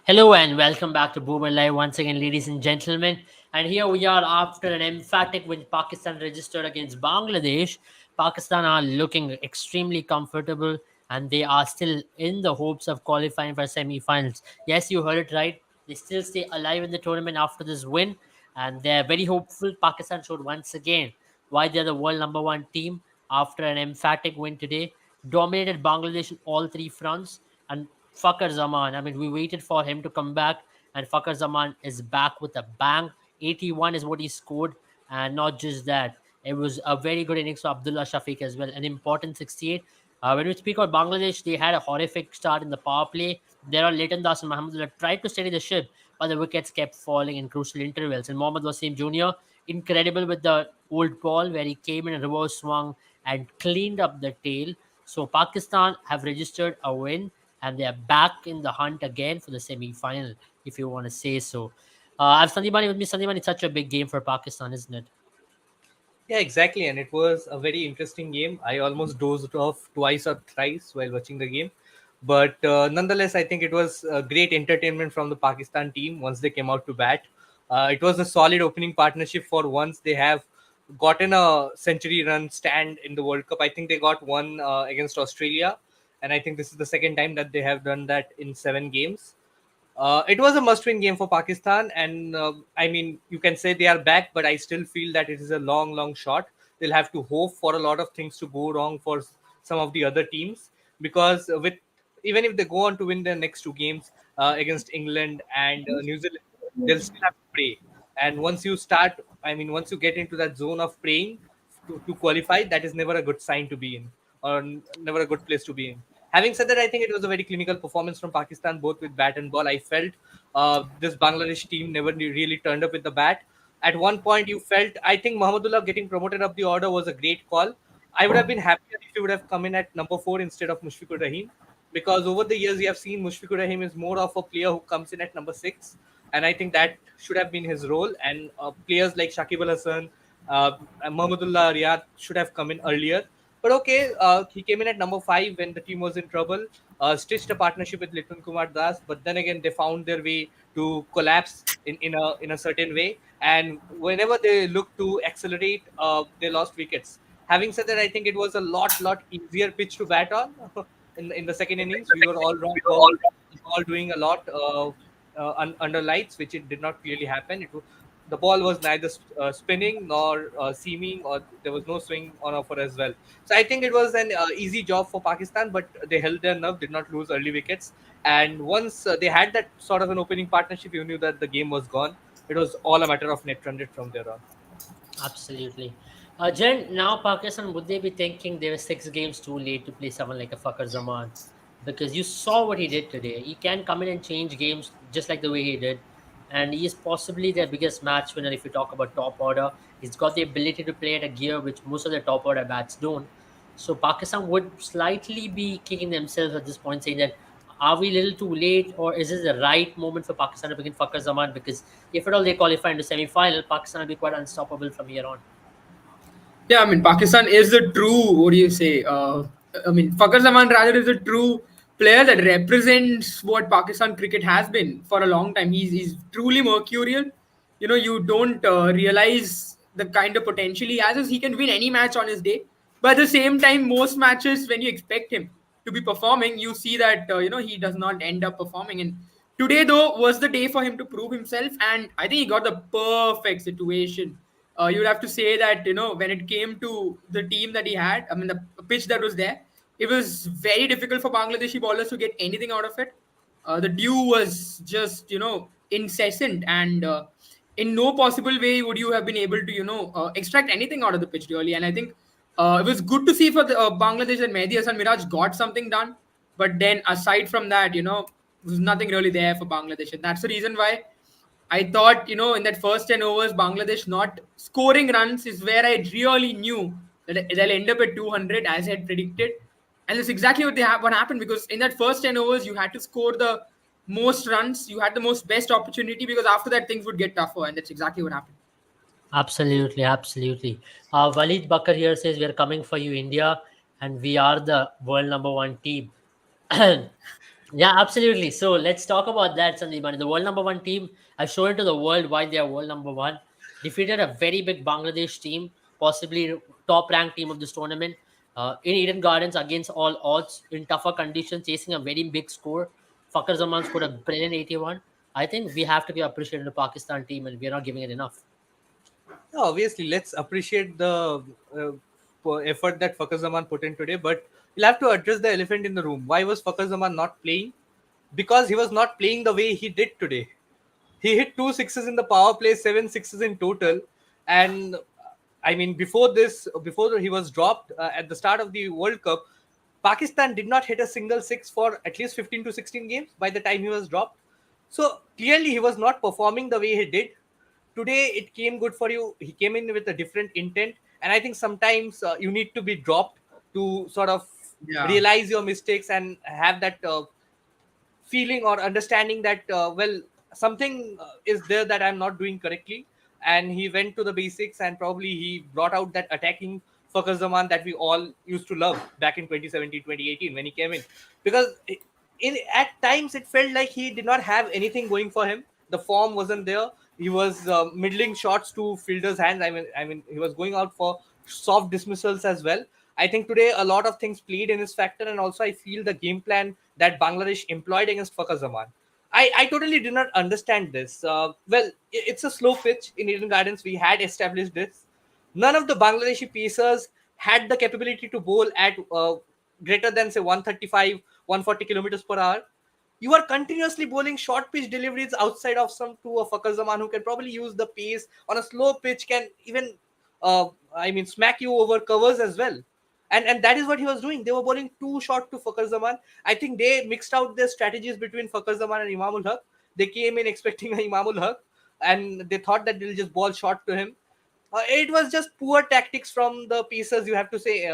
Hello and welcome back to Boomer Live once again, ladies and gentlemen. And here we are after an emphatic win Pakistan registered against Bangladesh. Pakistan are looking extremely comfortable and they are still in the hopes of qualifying for semi-finals. Yes, you heard it right. They still stay alive in the tournament after this win and they're very hopeful. Pakistan showed once again why they're the world number one team after an emphatic win today. Dominated Bangladesh in all three fronts and Fakar Zaman. I mean, we waited for him to come back, and Fakar Zaman is back with a bang. 81 is what he scored, and not just that. It was a very good innings for Abdullah Shafiq as well, an important 68. When we speak about Bangladesh, they had a horrific start in the power play. There are Leighton Das and Mahmudullah tried to steady the ship, but the wickets kept falling in crucial intervals. And Mohammad Wasim Jr., incredible with the old ball, where he came in a reverse swung and cleaned up the tail. So Pakistan have registered a win and they are back in the hunt again for the semi-final, if you want to say so. I have Sandipani with me. Sandipani, it's such a big game for Pakistan, isn't it? Yeah, exactly. And it was a very interesting game. I almost dozed off twice or thrice while watching the game. But nonetheless, I think it was a great entertainment from the Pakistan team once they came out to bat. It was a solid opening partnership for once they have gotten a century run stand in the World Cup. I think they got one against Australia. And I think this is the second time that they have done that in 7 games. It was a must-win game for Pakistan, and I mean, you can say they are back, but I still feel that it is a long, long shot. They'll have to hope for a lot of things to go wrong for some of the other teams because with even if they go on to win their next 2 games against England and New Zealand, they'll still have to pray. And once you start, I mean, once you get into that zone of praying to qualify, that is never a good sign to be in, or never a good place to be in. Having said that, I think it was a very clinical performance from Pakistan, both with bat and ball. I felt this Bangladesh team never really turned up with the bat. At one point, you felt, I think Mahmudullah getting promoted up the order was a great call. I would have been happier if he would have come in at number 4 instead of Mushfiqur Rahim, because over the years, we have seen Mushfiqur Rahim is more of a player who comes in at number 6. And I think that should have been his role. And players like Shakib Al Hassan, Mahmudullah Riyad should have come in earlier. But okay, he came in at number 5 when the team was in trouble, stitched a partnership with Litton Kumar Das, but then again, they found their way to collapse in a certain way. And whenever they looked to accelerate, they lost wickets. Having said that, I think it was a lot easier pitch to bat on in the second innings. We were all wrong ball, all doing a lot under lights, which it did not clearly happen. The ball was neither spinning nor seaming, or there was no swing on offer as well. So I think it was an easy job for Pakistan, but they held their nerve, did not lose early wickets. And once they had that sort of an opening partnership, you knew that the game was gone. It was all a matter of net run rate from there on. Absolutely. Jen, now Pakistan, would they be thinking they were 6 games too late to play someone like a Fakar Zaman? Because you saw what he did today. He can come in and change games just like the way he did. And he is possibly their biggest match winner if you talk about top order. He's got the ability to play at a gear which most of the top order bats don't. So Pakistan would slightly be kicking themselves at this point, saying that are we a little too late, or is this the right moment for Pakistan to begin Fakar Zaman? Because if at all they qualify into semi-final, Pakistan will be quite unstoppable from here on. Yeah, I mean, Pakistan is the true, what do you say? I mean, Fakhar Zaman rather is a true player that represents what Pakistan cricket has been for a long time. He's truly mercurial. You know, you don't realize the kind of potential he has. Is he can win any match on his day. But at the same time, most matches, when you expect him to be performing, you see that, he does not end up performing. And today, though, was the day for him to prove himself. And I think he got the perfect situation. You'd have to say that when it came to the team that he had, I mean the pitch that was there, it was very difficult for Bangladeshi bowlers to get anything out of it. The dew was just incessant, and in no possible way would you have been able to extract anything out of the pitch really. And I think it was good to see for the Bangladesh that Mehdi Hasan Miraj got something done, but then aside from that, there was nothing really there for Bangladesh, and that's the reason why I thought, in that first 10 overs, Bangladesh not scoring runs is where I really knew that they'll end up at 200 as I had predicted. And that's exactly what happened, because in that first 10 overs, you had to score the most runs. You had the most best opportunity, because after that, things would get tougher. And that's exactly what happened. Absolutely, absolutely. Walid Bakar here says we are coming for you, India, and we are the world number one team. Yeah, absolutely. So let's talk about that, Sandeep. The world number one team has shown to the world why they are world number one. Defeated a very big Bangladesh team, possibly top ranked team of this tournament, in Eden Gardens against all odds in tougher conditions, chasing a very big score. Fakar Zaman scored a brilliant 81. I think we have to be appreciated the Pakistan team, and we are not giving it enough. Yeah, obviously, let's appreciate the effort that Fakar Zaman put in today, but you'll have to address the elephant in the room. Why was Fakar Zaman not playing? Because he was not playing the way he did today. He hit two sixes in the power play, seven sixes in total. And I mean, before he was dropped at the start of the World Cup, Pakistan did not hit a single six for at least 15 to 16 games by the time he was dropped. So clearly, he was not performing the way he did. Today, it came good for you. He came in with a different intent. And I think sometimes you need to be dropped to sort of Yeah. realize your mistakes and have that feeling or understanding that well, something is there that I'm not doing correctly. And he went to the basics, and probably he brought out that attacking Fakar Zaman that we all used to love back in 2017, 2018 when he came in. Because in at times it felt like he did not have anything going for him. The form wasn't there. He was middling shots to fielders' hands. I mean, he was going out for soft dismissals as well. I think today a lot of things played in his factor, and also I feel the game plan that Bangladesh employed against Fakar Zaman. I totally did not understand this. Well, it's a slow pitch in Eden Gardens. We had established this. None of the Bangladeshi pacers had the capability to bowl at greater than say 135, 140 kilometers per hour. You are continuously bowling short pitch deliveries outside of some to a Fakar Zaman who can probably use the pace on a slow pitch, can even smack you over covers as well. And that is what he was doing. They were bowling too short to Fakar Zaman. I think they mixed out their strategies between Fakar Zaman and Imamul Haq. They came in expecting a Imamul Haq, and they thought that they'll just ball short to him. It was just poor tactics from the pieces, you have to say,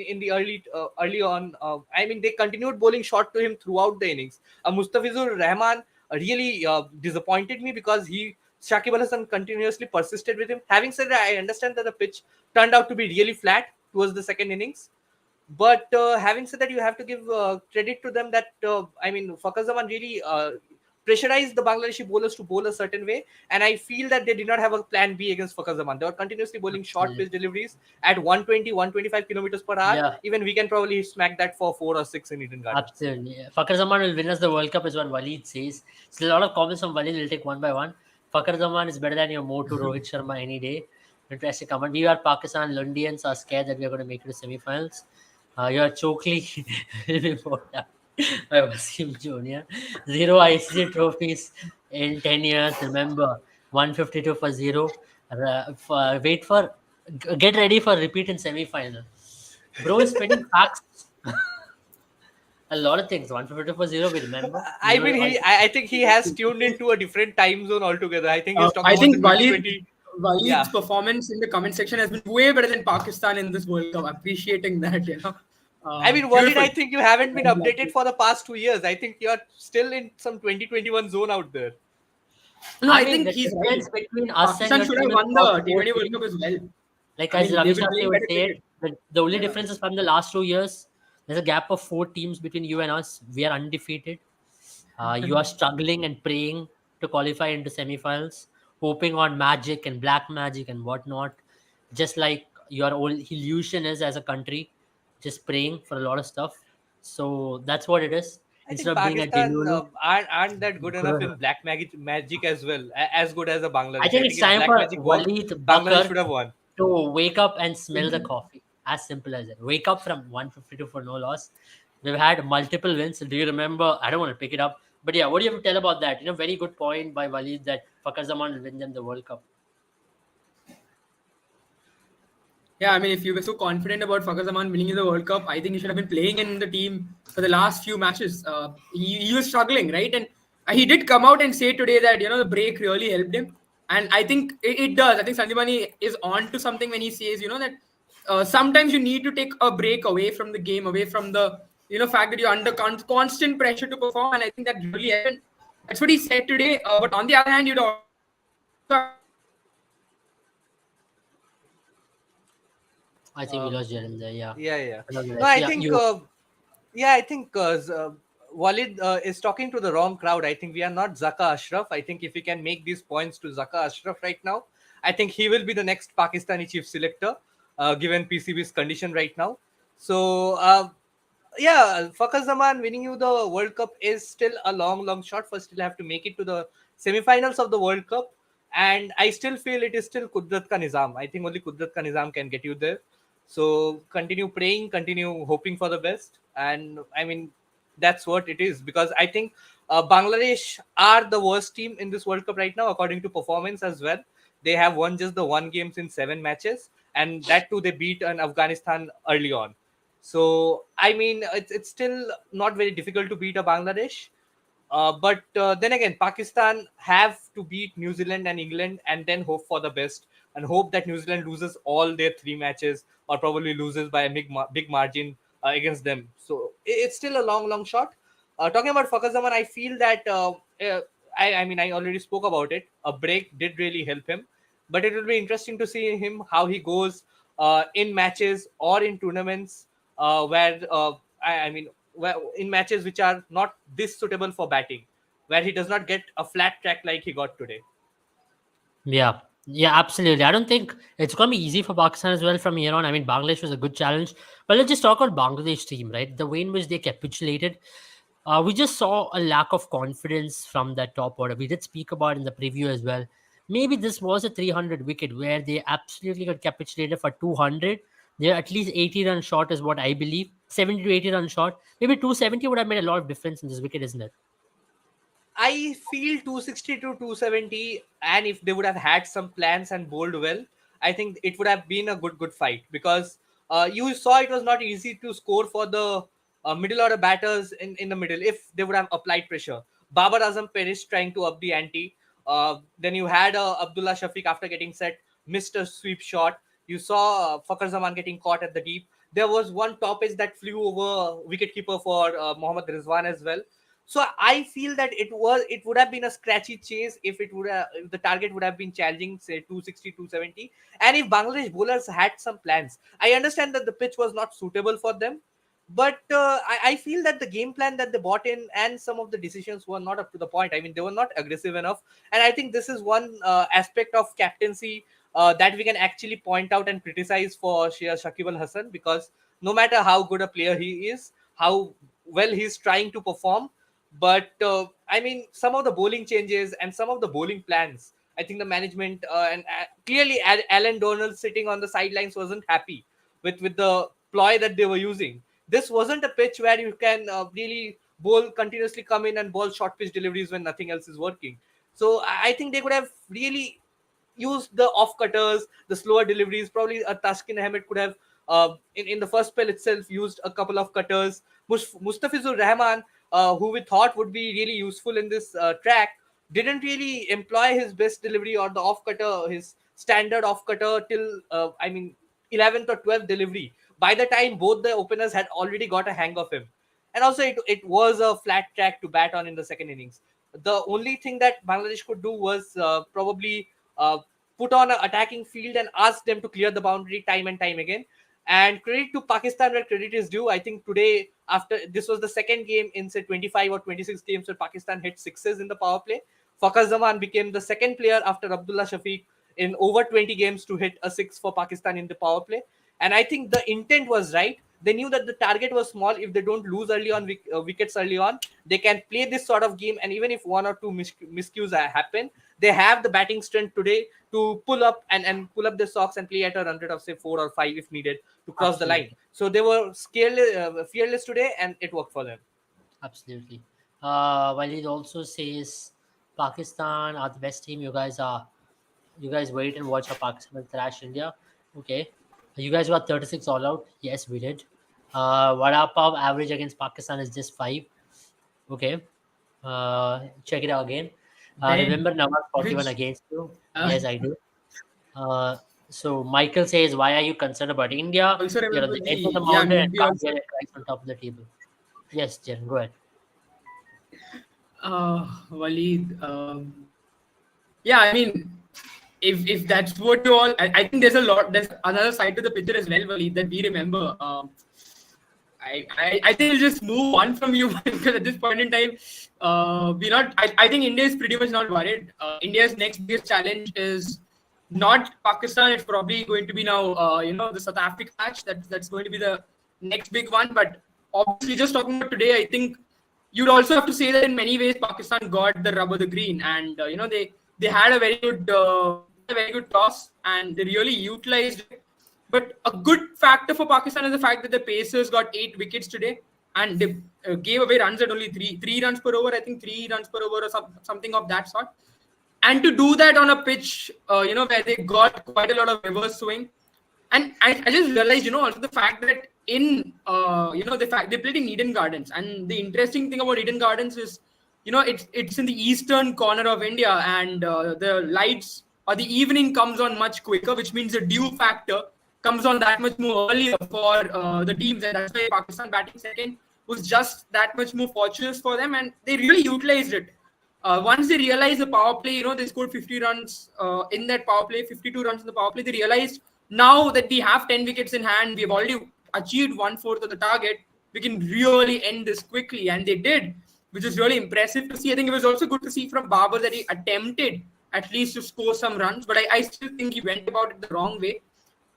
in the early on. I mean, they continued bowling short to him throughout the innings. Mustafizur Rahman really disappointed me because Shakib Al Hasan continuously persisted with him. Having said that, I understand that the pitch turned out to be really flat towards the second innings. But having said that, you have to give credit to them that Fakar Zaman really pressurized the Bangladeshi bowlers to bowl a certain way, and I feel that they did not have a plan B against Fakar Zaman. They were continuously bowling short pitch deliveries at 120, 125 kilometers per hour. Yeah, Even we can probably smack that for 4 or 6 in Eden Gardens. absolutely. Fakar Zaman will win us the World Cup, is what Waleed says. Still a lot of comments from Waleed. We'll take one by one. Fakar Zaman is better than your Motu Rohit Sharma any day. Interesting comment. We are Pakistan Lundians are scared that we are going to make it to semi-finals. You are Chokli report by Wasim Jr. Zero ICC trophies in 10 years. Remember, 152 for zero. Get ready for repeat in semi-final. Bro is spending facts. A lot of things. 152 for zero, we remember. I Zero mean, I think he has tuned into a different time zone altogether. I think he's talking I about the think 2020. Waleed's Yeah. performance in the comment section has been way better than Pakistan in this World Cup. Appreciating that, I mean, Walid, I Beautiful. think you haven't been updated for the past 2 years. I think you're still in some 2021 zone out there. No, I I mean, think the he's difference right. between us and Pakistan your should team have is won top the four T20 World teams. Cup as well. Like I as mean, Ravi they've been Shastri playing would better say, cricket. the only Yeah. difference is from the last 2 years. There's a gap of 4 teams between you and us. We are undefeated. You are struggling and praying to qualify into semifinals, hoping on magic and black magic and whatnot. Just like your whole illusion is as a country, just praying for a lot of stuff. So that's what it is. I Instead think of being a Pakistan Delulu, aren't that good enough in black magic as well, as good as a I Bangladesh. I think it's think if time black for magic worked, Waleed Bangladesh Bakar should have won. to wake up and smell the coffee. As simple as it. Wake up from 152 for no loss. We've had multiple wins. Do you remember? I don't want to pick it up. But yeah, what do you have to tell about that? Very good point by Waleed that Fakar Zaman will win them the World Cup. Yeah, I mean, if you were so confident about Fakar Zaman winning the World Cup, I think he should have been playing in the team for the last few matches. He was struggling, right? And he did come out and say today that, the break really helped him. And I think it does. I think Sandeep is on to something when he says, that sometimes you need to take a break away from the game, away from the, fact that you're under constant pressure to perform. And I think that really happened. That's what he said today. But on the other hand, you'd also I think we lost Jaren there. Yeah. Yeah, yeah. Nonetheless, No, I yeah, think, you. yeah, I think Walid is talking to the wrong crowd. I think we are not Zaka Ashraf. I think if we can make these points to Zaka Ashraf right now, I think he will be the next Pakistani chief selector, given PCB's condition right now. So, yeah, Fakhar Zaman winning you the World Cup is still a long shot. First, you'll have to make it to the semi-finals of the World Cup. And I still feel it is still Kudrat ka Nizam. I think only Kudrat ka Nizam can get you there. So continue praying, continue hoping for the best. And I mean, that's what it is, because I think Bangladesh are the worst team in this World Cup right now, according to performance as well. They have won just the one games in 7 matches, and that too they beat an Afghanistan early on. So I mean, it's still not very difficult to beat a Bangladesh. But then again, Pakistan have to beat New Zealand and England and then hope for the best and hope that New Zealand loses all their 3 matches or probably loses by a big margin against them. So it's still a long shot. Talking about Fakhar Zaman, I feel that I mean I already spoke about it. A break did really help him, but it will be interesting to see him how he goes in matches or in tournaments where I mean in matches which are not this suitable for batting, where he does not get a flat track like he got today. Yeah, yeah, absolutely. I don't think it's going to be easy for Pakistan as well from here on. I mean, Bangladesh was a good challenge, but let's just talk about Bangladesh team, right? The way in which they capitulated. We just saw a lack of confidence from that top order. We did speak about it in the preview as well. Maybe this was a 300 wicket where they absolutely got capitulated for 200. They're at least 80 runs short, is what I believe. 70 to 80 runs short. Maybe 270 would have made a lot of difference in this wicket, isn't it? I feel 260 to 270, and if they would have had some plans and bowled well, I think it would have been a good fight, because you saw it was not easy to score for the middle order batters in the middle if they would have applied pressure. Babar Azam perished trying to up the ante. Then you had Abdullah Shafiq after getting set, missed a sweep shot. You saw Fakhar Zaman getting caught at the deep. There was one top edge that flew over wicketkeeper for Mohammad Rizwan as well. So I feel that it would have been a scratchy chase if if the target would have been challenging say 260, 270, and if Bangladesh bowlers had some plans. I understand that the pitch was not suitable for them, but I feel that the game plan that they bought in and some of the decisions were not up to the point. I mean, they were not aggressive enough, and I think this is one aspect of captaincy that we can actually point out and criticize for Shakib Al Hasan, because no matter how good a player he is, how well he's trying to perform, but I mean, some of the bowling changes and some of the bowling plans, I think the management and clearly Alan Donald sitting on the sidelines wasn't happy with the ploy that they were using. This wasn't a pitch where you can really bowl continuously, come in and bowl short pitch deliveries when nothing else is working. So I think they could have really used the off cutters, the slower deliveries. Probably Taskin Ahmed could have, in the first spell itself, used a couple of cutters. Mustafizur Rahman, who we thought would be really useful in this track, didn't really employ his best delivery or the off cutter, his standard off cutter till I mean 11th or 12th delivery. By the time both the openers had already got a hang of him, and also it was a flat track to bat on in the second innings. The only thing that Bangladesh could do was probably put on an attacking field and ask them to clear the boundary time and time again. And credit to Pakistan where credit is due. I think today, after this was the second game in say 25 or 26 games where Pakistan hit sixes in the power play. Fakhar Zaman became the second player after Abdullah Shafiq in over 20 games to hit a six for Pakistan in the power play. And I think the intent was right. They knew that the target was small. If they don't lose early on wickets early on, they can play this sort of game. And even if one or two miscues happen, they have the batting strength today to pull up and pull up their socks and play at a run rate of say 4 or 5 if needed to cross the line. So they were fearless today, and it worked for them. Absolutely. While it also says Pakistan are the best team, you guys wait and watch how Pakistan will thrash India. Okay. You guys got 36 all out. Yes, we did. Vada Pav average against Pakistan is just 5. Okay. Check it out again. Remember Nawaz 41 against you? Yes, I do. So Michael says, why are you concerned about India? Also You're on remember the edge of the the mountain and we can't also get it right on top of the table. Yes, Jen, go ahead. Waleed. Yeah, I mean, if that's what you all, I think there's another side to the picture as well, Waleed, that we remember. I think we'll just move on from you because at this point in time, we're not. I think India is pretty much not worried. India's next biggest challenge is not Pakistan. It's probably going to be now, the South Africa match. That's going to be the next big one. But obviously, just talking about today, I think you'd also have to say that in many ways Pakistan got the rub of the green, and they had a very good toss, and they really utilized it. But a good factor for Pakistan is the fact that the Pacers got 8 wickets today, and they gave away runs at only three runs per over. I think 3 runs per over or something of that sort. And to do that on a pitch, where they got quite a lot of reverse swing, and I just realized, also the fact that the fact they played in Eden Gardens, and the interesting thing about Eden Gardens is, it's in the eastern corner of India, and the lights or the evening comes on much quicker, which means the dew factor comes on that much more earlier for the teams, and that's why Pakistan batting second was just that much more fortunate for them, and they really utilized it. Once they realized the power play, they scored 50 runs in that power play, 52 runs in the power play. They realized now that we have 10 wickets in hand, we've already achieved 1/4 of the target. We can really end this quickly, and they did, which is really impressive to see. I think it was also good to see from Babar that he attempted at least to score some runs, but I still think he went about it the wrong way.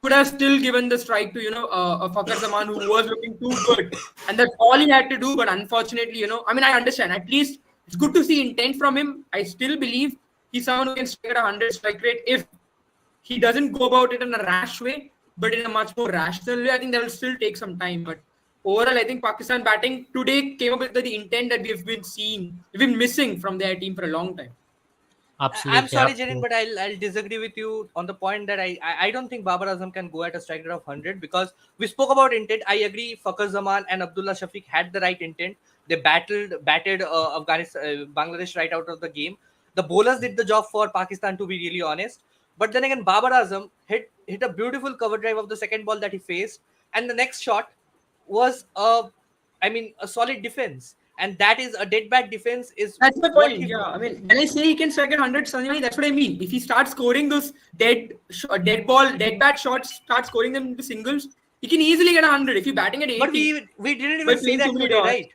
Could have still given the strike to Fakhar Zaman, who was looking too good, and that's all he had to do. But unfortunately, I understand. At least it's good to see intent from him. I still believe he's someone who can strike at 100 strike rate if he doesn't go about it in a rash way, but in a much more rational way. I think that will still take some time. But overall, I think Pakistan batting today came up with the intent that we've been missing from their team for a long time. Absolutely. I'm sorry, Jarin, but I'll disagree with you on the point that I don't think Babar Azam can go at a strike rate of 100, because we spoke about intent. I agree, Fakhar Zaman and Abdullah Shafiq had the right intent. They batted Afghanistan, Bangladesh right out of the game. The bowlers did the job for Pakistan, to be really honest. But then again, Babar Azam hit a beautiful cover drive of the second ball that he faced, and the next shot was a solid defense. And that is a dead bat defense. That's my point. Yeah, when I say he can strike at 100, Sanjay, that's what I mean. If he starts scoring those dead bat shots, start scoring them into singles, he can easily get 100. If you're batting at 80. But we didn't even see that today, right?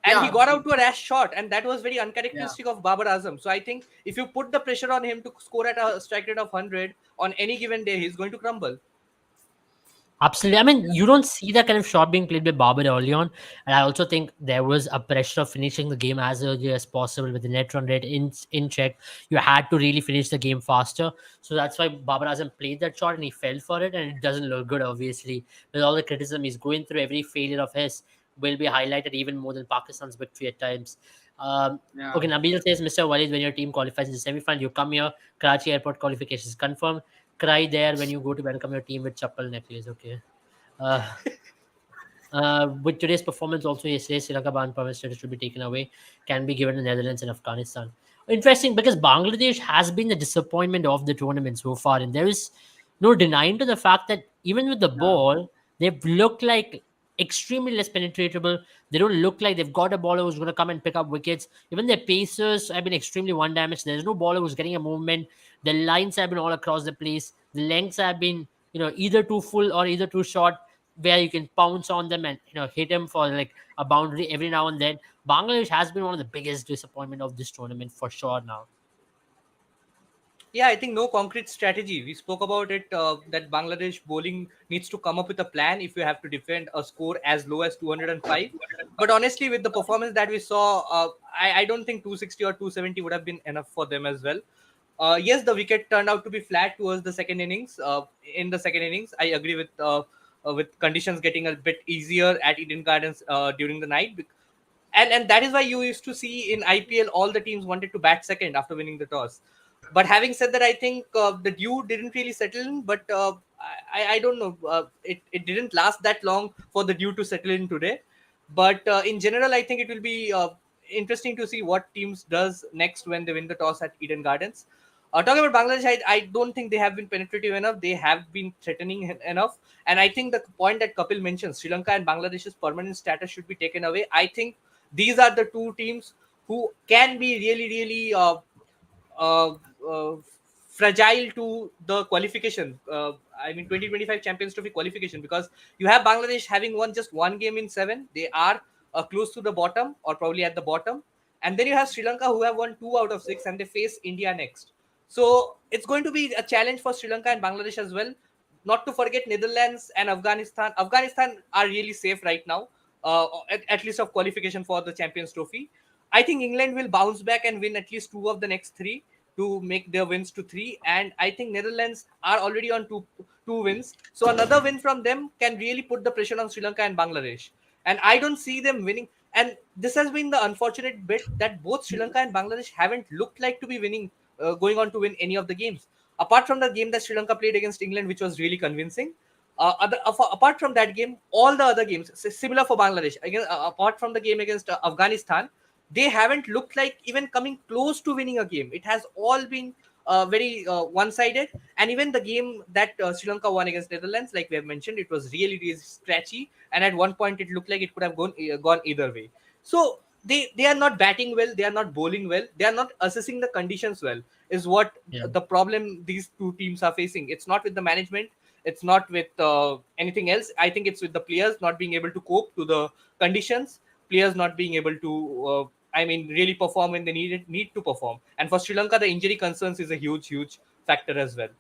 And he got out to a rash shot, and that was very uncharacteristic of Babar Azam. So I think if you put the pressure on him to score at a strike rate of 100 on any given day, he's going to crumble. Absolutely. You don't see that kind of shot being played by Babar early on. And I also think there was a pressure of finishing the game as early as possible with the net run rate in check. You had to really finish the game faster. So that's why Babar Azam played that shot and he fell for it. And it doesn't look good, obviously. With all the criticism he's going through, every failure of his will be highlighted even more than Pakistan's victory at times. Okay, Nabil says, Mr. Walid, when your team qualifies in the semi-final, you come here, Karachi airport qualification is confirmed. Cry there when you go to welcome your team with chappal necklace. Okay. With today's performance, also yesterday, Sri Lanka ban permit status should be taken away, can be given to Netherlands and Afghanistan. Interesting, because Bangladesh has been the disappointment of the tournament so far, and there is no denying to the fact that even with the ball, they've looked like extremely less penetratable. They don't look like they've got a bowler who's going to come and pick up wickets. Even their pacers have been extremely one-dimensional. There's no bowler who's getting a movement. The lines have been all across the place. The lengths have been, either too full or either too short, where you can pounce on them and hit them for like a boundary every now and then. Bangladesh has been one of the biggest disappointment of this tournament for sure now. Yeah, I think no concrete strategy. We spoke about it, that Bangladesh bowling needs to come up with a plan if you have to defend a score as low as 205. But honestly, with the performance that we saw, I don't think 260 or 270 would have been enough for them as well. Yes, the wicket turned out to be flat towards the second innings. In the second innings, I agree with conditions getting a bit easier at Eden Gardens during the night. And that is why you used to see in IPL, all the teams wanted to bat second after winning the toss. But having said that, I think the dew didn't really settle in. But I don't know. It didn't last that long for the dew to settle in today. But in general, I think it will be interesting to see what teams does next when they win the toss at Eden Gardens. Talking about Bangladesh, I don't think they have been penetrative enough. They have been threatening enough. And I think the point that Kapil mentions, Sri Lanka and Bangladesh's permanent status should be taken away. I think these are the two teams who can be really, really fragile to the qualification. I mean, 2025 Champions Trophy qualification, because you have Bangladesh having won just one game in seven. They are close to the bottom, or probably at the bottom. And then you have Sri Lanka, who have won 2 out of 6, and they face India next. So it's going to be a challenge for Sri Lanka and Bangladesh as well. Not to forget Netherlands and Afghanistan. Afghanistan are really safe right now, at least of qualification for the Champions Trophy. I think England will bounce back and win at least 2 of the next 3 to make their wins to 3. And I think Netherlands are already on two wins. So another win from them can really put the pressure on Sri Lanka and Bangladesh. And I don't see them winning. And this has been the unfortunate bit, that both Sri Lanka and Bangladesh haven't looked like to be winning, going on to win any of the games. Apart from the game that Sri Lanka played against England, which was really convincing, apart from that game, all the other games, similar for Bangladesh, again, apart from the game against Afghanistan, they haven't looked like even coming close to winning a game. It has all been very one-sided. And even the game that Sri Lanka won against Netherlands, like we have mentioned, it was really, really scratchy. And at one point, it looked like it could have gone either way. So they are not batting well. They are not bowling well. They are not assessing the conditions well, is what Yeah. the problem these two teams are facing. It's not with the management. It's not with anything else. I think it's with the players not being able to cope to the conditions, players not being able to, really perform when they need to perform. And for Sri Lanka, the injury concerns is a huge, huge factor as well.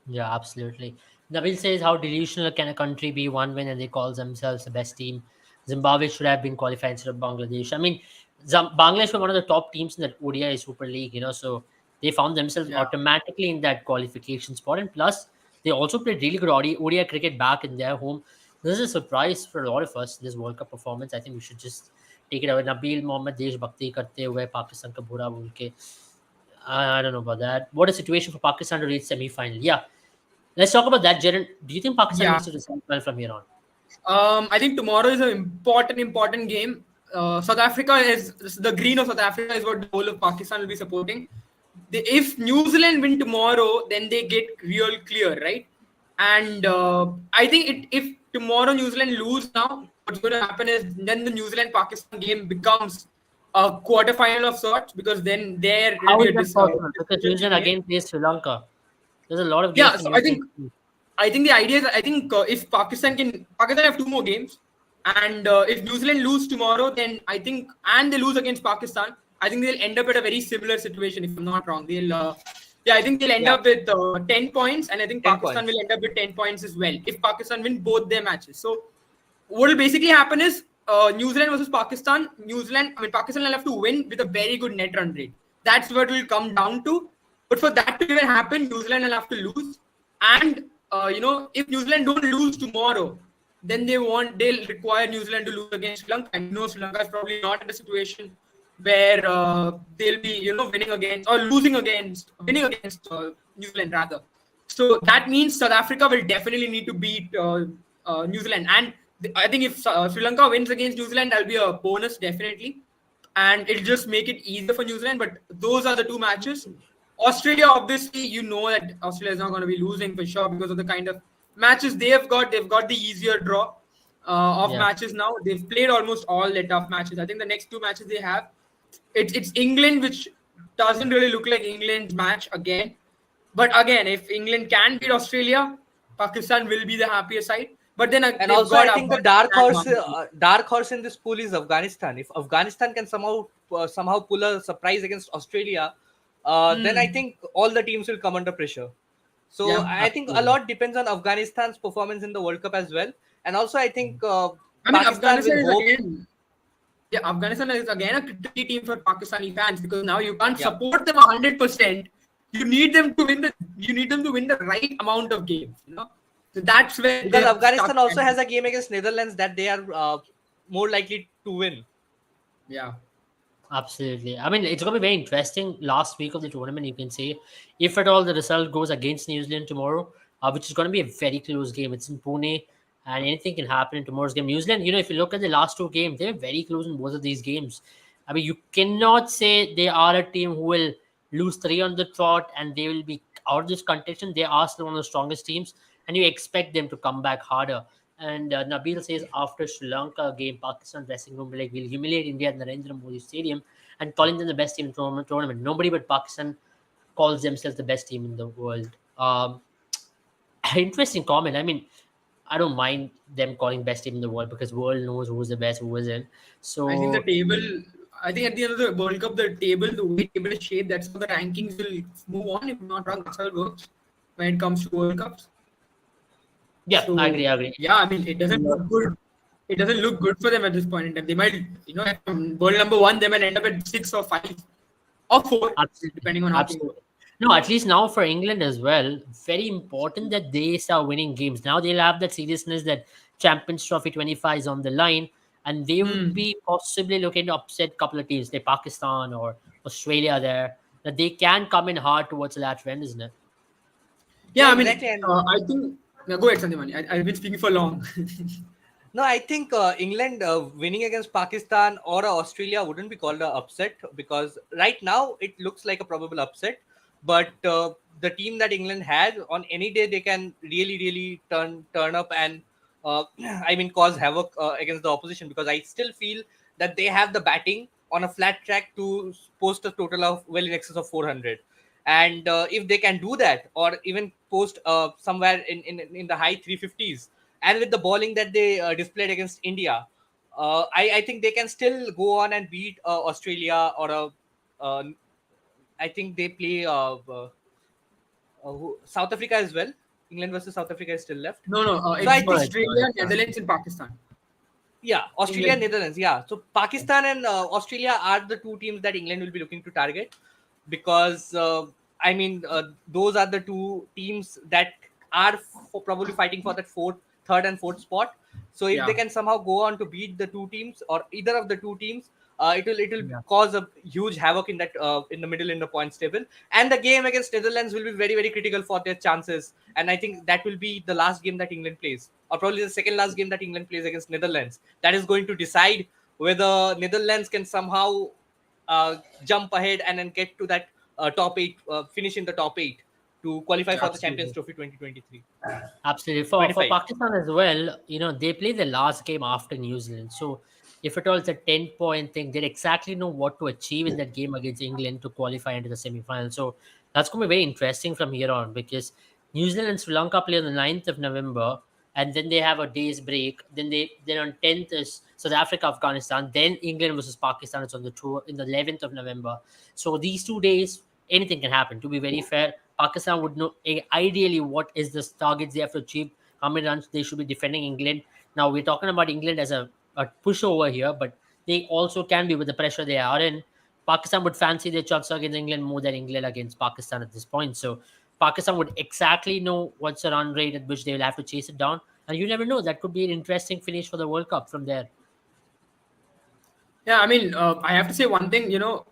Yeah, absolutely. Nabil says, how delusional can a country be one win and they call themselves the best team? Zimbabwe should have been qualified instead of Bangladesh. I mean, Bangladesh were one of the top teams in that ODI Super League, so they found themselves Yeah. automatically in that qualification spot. And plus, they also played really good ODI cricket back in their home. This is a surprise for a lot of us, this World Cup performance. I think we should just take it away. Nabil Mohammed देश भक्ति करते हुए पाकिस्तान का बुरा बोल के I don't know about that. What a situation for Pakistan to reach semi-final. Yeah, let's talk about that, Jaren. Do you think Pakistan Yeah. needs to resolve well from here on? I think tomorrow is an important game. South Africa is the green of South Africa is what the whole of Pakistan will be supporting. If New Zealand win tomorrow, then they get real clear, right? And I think if tomorrow New Zealand lose now, what's going to happen is then the New Zealand Pakistan game becomes a quarterfinal of sorts, because then there will How be is a that possible? Because New Zealand game. again plays Sri Lanka. There's a lot of games Yeah, for so New Zealand. I think the idea is, I think if Pakistan have 2 more games, and if New Zealand lose tomorrow, then I think, and they lose against Pakistan, I think they'll end up at a very similar situation. If I'm not wrong, I think they'll end Yeah. up with 10 points, and I think 10 Pakistan points. will end up with 10 points as well if Pakistan win both their matches. So what will basically happen is New Zealand versus Pakistan. Pakistan will have to win with a very good net run rate. That's what it will come down to. But for that to even happen, New Zealand will have to lose. And if New Zealand don't lose tomorrow, then they'll require New Zealand to lose against Sri Lanka. And Sri Lanka is probably not in a situation where they'll be winning against New Zealand rather. So that means South Africa will definitely need to beat New Zealand. And I think if Sri Lanka wins against New Zealand, that'll be a bonus definitely, and it'll just make it easier for New Zealand. But those are the 2 matches. Australia, obviously, that Australia is not going to be losing for sure because of the kind of matches they have got. They've got the easier draw of Yeah. matches now. They've played almost all the tough matches. I think the next 2 matches they have, it's England, which doesn't really look like England's match again. But again, if England can beat Australia, Pakistan will be the happier side. But then And they've also, got I think the dark horse in this pool is Afghanistan. If Afghanistan can somehow pull a surprise against Australia, then I think all the teams will come under pressure. So Yeah, I think a lot depends on Afghanistan's performance in the World Cup as well. And also, I think Pakistan Afghanistan will is hope. again. Yeah, Afghanistan is again a tricky team for Pakistani fans, because now you can't Yeah. support them 100%. You need them to win the right amount of games. So that's where Because they're Afghanistan stuck. also has a game against Netherlands that they are more likely to win. Yeah. Absolutely. I mean, it's going to be very interesting last week of the tournament, you can say. If at all the result goes against New Zealand tomorrow, which is going to be a very close game. It's in Pune, and anything can happen in tomorrow's game. New Zealand, if you look at the last 2 games, they're very close in both of these games. I mean, you cannot say they are a team who will lose 3 on the trot and they will be out of this contention. They are still one of the strongest teams, and you expect them to come back harder. And Nabil says after Sri Lanka game, Pakistan dressing room will humiliate India at Narendra Modi Stadium and calling them the best team in tournament. Nobody but Pakistan calls themselves the best team in the world. Interesting comment. I mean, I don't mind them calling best team in the world because world knows who's the best, who isn't. I think the So table. I think at the end of the World Cup, the table, the way table is shaped, that's how the rankings will move on. If I'm not wrong, that's how it works when it comes to World Cups. yeah, I So agree. I agree. yeah, I mean, it doesn't look good. It doesn't look good for them at this point in time. They might, from world number one, they might end up at 6 or 5 or 4, Absolutely. depending on how things go. Absolutely. No, at least now for England as well, very important that they start winning games. Now they'll have that seriousness that Champions Trophy 25 is on the line, and they would Hmm. be possibly looking to upset a couple of teams, like Pakistan or Australia there, that they can come in hard towards the latter end, isn't it? Yeah, Yeah, I mean, exactly. And I think. Now go ahead, Sandhimani. I've been speaking for long. no, I think England winning against Pakistan or Australia wouldn't be called an upset, because right now it looks like a probable upset. But the team that England has, on any day they can really, really turn up and I mean cause havoc against the opposition, because I still feel that they have the batting on a flat track to post a total of well in excess of 400. And if they can do that, or even post somewhere in the high 350s, and with the bowling that they displayed against India, I think they can still go on and beat Australia or uh, I think they play South Africa as well. England versus South Africa is still left. No, no, So I it's think, Correct, Australia, correct, correct. Netherlands, and Pakistan. yeah, Australia, England. Netherlands. Yeah. So Pakistan and Australia are the two teams that England will be looking to target, because I mean those are the two teams that are probably fighting for that third and fourth spot. So if they Yeah. can somehow go on to beat the two teams or either of the two teams, it will Yeah. cause a huge havoc in that in the middle in the points table. And the game against Netherlands will be very, very critical for their chances. And I think that will be the last game that England plays, or probably the second last game that England plays against Netherlands. That is going to decide whether Netherlands can somehow jump ahead and then get to that top eight, finish in the top eight to qualify for the Champions Absolutely. Trophy 2023. Absolutely. For 25. Pakistan as well, they play the last game after New Zealand. So if at all it's a 10-point thing, they exactly know what to achieve in that game against England to qualify into the semi-final. So that's going to be very interesting from here on, because New Zealand and Sri Lanka play on the 9th of November, and then they have a day's break. Then on 10th is South Africa, Afghanistan. Then England versus Pakistan is on the tour in the 11th of November. So these 2 days, anything can happen. To be very fair, Pakistan would know ideally what is the targets they have to achieve, how many runs they should be defending England. Now we're talking about England as a pushover here, but they also can be with the pressure they are in. Pakistan would fancy their chances against England more than England against Pakistan at this point. So Pakistan would exactly know what's the run rate at which they will have to chase it down. And you never know. That could be an interesting finish for the World Cup from there. Yeah, I mean, I have to say one thing.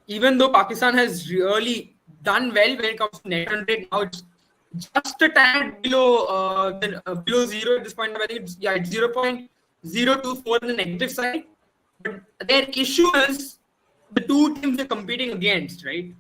Even though Pakistan has really done well when it comes to net run rate, now it's just a tad below zero at this point. I think it's 0.024 on the negative side. But their issue is the two teams they're competing against, right?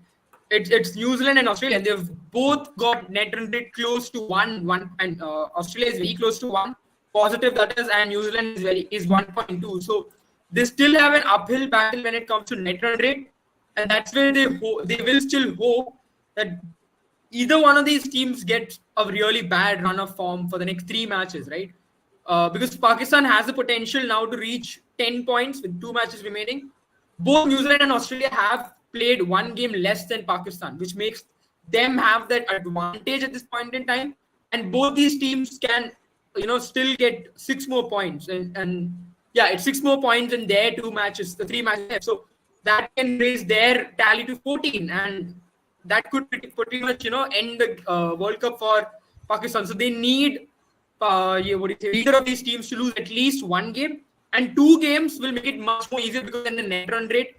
It's New Zealand and Australia. They've both got net run rate close to one, and Australia is very close to one positive, that is, and New Zealand is 1.2. So they still have an uphill battle when it comes to net run rate, and that's where they will still hope that either one of these teams gets a really bad run of form for the next 3 matches, right? Because Pakistan has the potential now to reach 10 points with 2 matches remaining. Both New Zealand and Australia have played one game less than Pakistan, which makes them have that advantage at this point in time. And both these teams can, still get 6 more points. And yeah, it's 6 more points in their 2 matches, the 3 matches left. So that can raise their tally to 14. And that could pretty much, end the World Cup for Pakistan. So they need either of these teams to lose at least one game, and 2 games will make it much more easier, because then the net run rate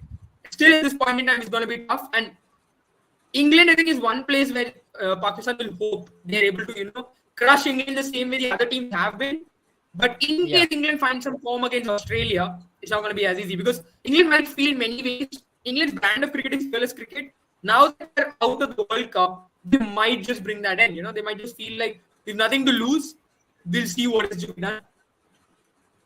still at this point in time is going to be tough. And England, I think, is one place where Pakistan will hope they're able to, crush England the same way the other teams have been. But in Yeah. case England finds some form against Australia, it's not going to be as easy, because England might feel in many ways England's brand of cricket is fearless cricket. Now that they're out of the World Cup, they might just bring that in. They might just feel like we've nothing to lose. We'll see what is to be done.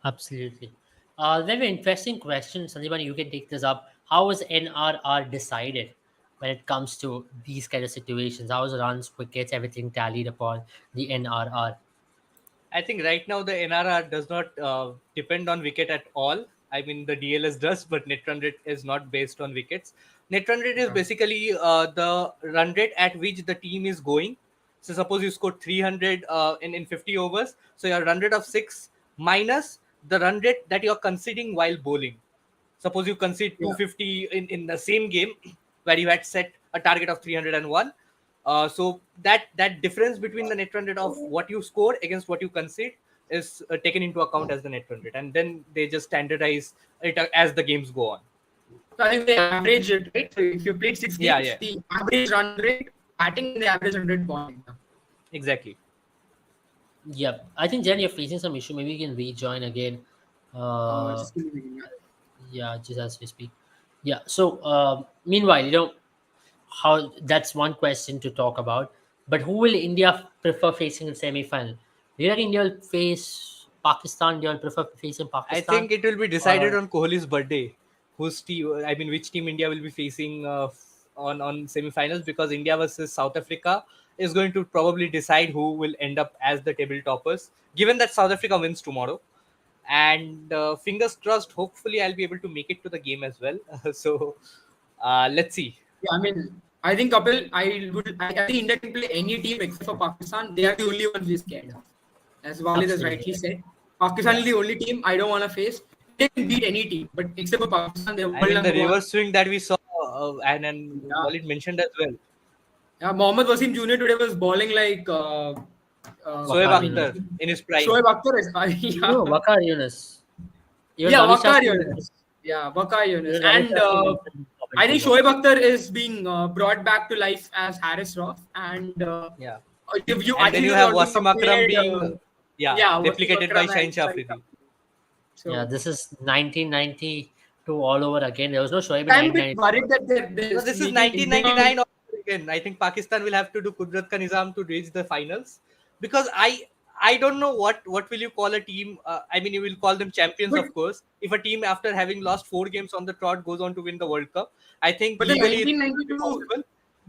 Absolutely. Very interesting question, Sandeepan. You can take this up. How was NRR decided? when it comes to these kind of situations? How's runs, wickets, everything tallied upon the NRR? I think right now the NRR does not depend on wicket at all. I mean, the DLS does, but net run rate is not based on wickets. Net run rate is Yeah. basically the run rate at which the team is going. So suppose you scored 300 in 50 overs. So your run rate of 6 minus the run rate that you're conceding while bowling. Suppose you concede Yeah. 250 in the same game where you had set a target of 301. So that difference between the net run rate of what you score against what you concede is taken into account as the net run rate, and then they just standardize it as the games go on. So I think they average it, right? So if you played six Yeah, games, yeah, the average run rate batting and the average run rate bowling. exactly. Yep. I think Jen, you're facing some issue. Maybe you can rejoin again. Uh, Just give me a minute. yeah, just as we speak. Yeah. So, meanwhile, how that's one question to talk about. But who will India prefer facing in semi-final? Do you think India will face Pakistan? Do you all prefer facing I Pakistan? think it will be decided Or on Kohli's birthday. Whose team? I mean, which team India will be facing on semi-finals, because India versus South Africa is going to probably decide who will end up as the table toppers. Given that South Africa wins tomorrow, and fingers crossed, hopefully I'll be able to make it to the game as well. So let's see. Yeah, I mean, I think Kapil, I think India can play any team except for Pakistan. They are the only ones we're scared of. As Walid has rightly absolutely. said, Pakistan Yeah. is the only team I don't want to face. They can beat any team, but except for Pakistan, they're I world mean, the number one. reverse swing that we saw, and Yeah. Walid mentioned as well. Yeah, Mohammad Wasim Jr. today was bowling like Shoaib I Wakar mean, Yunus. Akhtar in his prime. Shoaib Akhtar is No, yeah, Wakar Yunus. Even yeah, Ravi Wakar Shastri. Yunus, yeah, Wakar Yunus, Even Ravi and Shastri mentioned comment I for think Wakar. Shoaib Akhtar is being brought back to life as Harris Roth, and Yeah. I And then think you he was have also Wasim Akram compared, being, yeah, yeah, Wasim replicated by Akram Shaheen and Shah Shahid Afridi. Afri. Yeah, So this is 1992 all over again. There was no Shoaib in I'm a bit 1992. worried that No, there's this is making India. 1999 all over again. I think Pakistan will have to do Kudrat Ka Nizam to reach the finals, because I don't know what will you call a team. I mean, you will call them champions, But of course. If a team after having lost 4 games on the trot goes on to win the World Cup, I think but the legally it should be 1992 possible.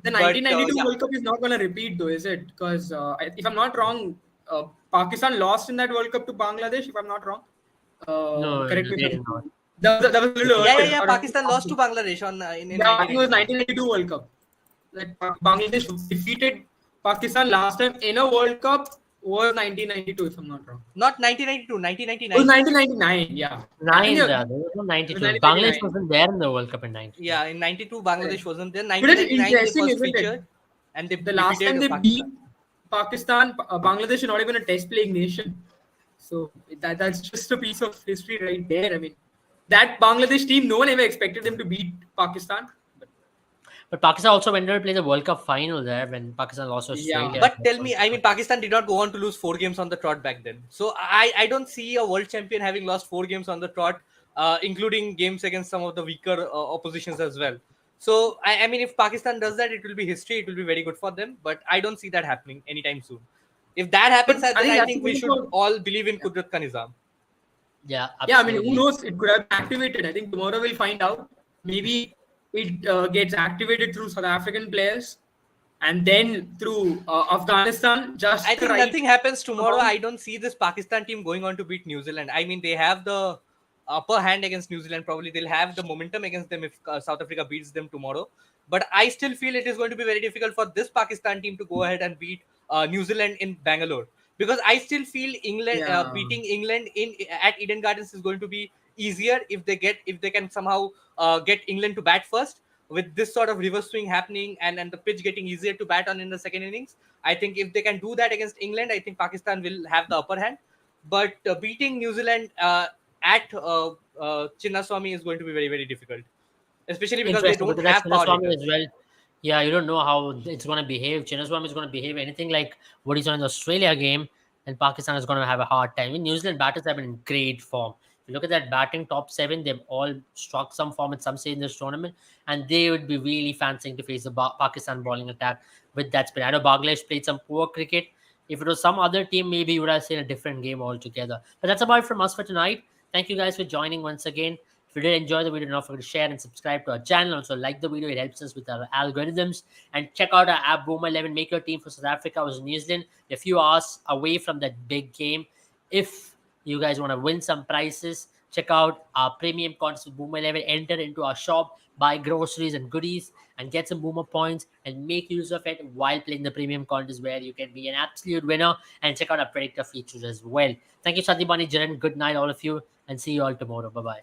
the But 1992 yeah, World Cup is not going to repeat though, is it? Because if I'm not wrong, Pakistan lost in that World Cup to Bangladesh. If I'm not wrong, No, correct no, me if they I'm did not. wrong. That was a little yeah, yeah, earlier. yeah. Around Pakistan lost to 2000. Bangladesh in Yeah, I think it was 1992. 1992 World Cup. Like Bangladesh defeated Pakistan last time in a World Cup was 1992, if I'm not wrong. Not 1992, It was 1999. 1999. Yeah, I think Nine rather. It was it was 92. Bangladesh 1999. wasn't there in the World Cup in 92. Yeah, in 92 Correct. Bangladesh wasn't there. But it's 1999 they interesting, first isn't it? featured, and they The last defeated time they beat Pakistan. Pakistan, Bangladesh is not even a test playing nation. So that's just a piece of history right there. I mean, that Bangladesh team, no one ever expected them to beat Pakistan. But But Pakistan also went there to play the World Cup final there when Pakistan lost to yeah, Australia. But tell me, I mean, Pakistan did not go on to lose 4 games on the trot back then. So I don't see a world champion having lost 4 games on the trot, including games against some of the weaker oppositions as well. So I mean, if Pakistan does that, it will be history. It will be very good for them. But I don't see that happening anytime soon. If that but happens, I then think I that's the think we thing should about all believe in Kudrat Ka Nizam. Yeah, yeah. I mean, who absolutely. knows? It could have been activated. I think tomorrow we'll find out. Maybe it gets activated through South African players and then through Afghanistan. Just I the think right nothing happens tomorrow. amount. I don't see this Pakistan team going on to beat New Zealand. I mean, they have the upper hand against New Zealand. Probably they'll have the momentum against them if South Africa beats them tomorrow. But I still feel it is going to be very difficult for this Pakistan team to go ahead and beat New Zealand in Bangalore, because I still feel England Yeah. beating England in at Eden Gardens is going to be easier if they can somehow get England to bat first. With this sort of reverse swing happening and the pitch getting easier to bat on in the second innings, I think if they can do that against England, I think Pakistan will have the upper hand. But beating New Zealand at Chinnaswamy is going to be very, very difficult, especially because they Interesting don't because that's have power Chinnaswamy as hitters. well. Yeah, you don't know how it's going to behave. Chinnaswamy is going to behave anything like what he's on in the Australia game, and Pakistan is going to have a hard time. New Zealand batters have been in great form. If you look at that batting top seven, they've all struck some form at some stage in this tournament, and they would be really fancying to face the Pakistan bowling attack with that spin. I know Bangladesh played some poor cricket. If it was some other team, maybe you would have seen a different game altogether. But that's about it from us for tonight. Thank you guys for joining once again. If you did enjoy the video, don't forget to share and subscribe to our channel. Also, like the video; it helps us with our algorithms. And check out our app Boomer 11. Make your team for South Africa versus New Zealand. A few hours away from that big game. If you guys want to win some prizes, check out our premium contest with Boomer 11. Enter into our shop, buy groceries and goodies, and get some Boomer points and make use of it while playing the premium contest where you can be an absolute winner. And check out our predictor features as well. Thank you, Satibani Jaran. Good night, all of you, and see you all tomorrow. Bye bye.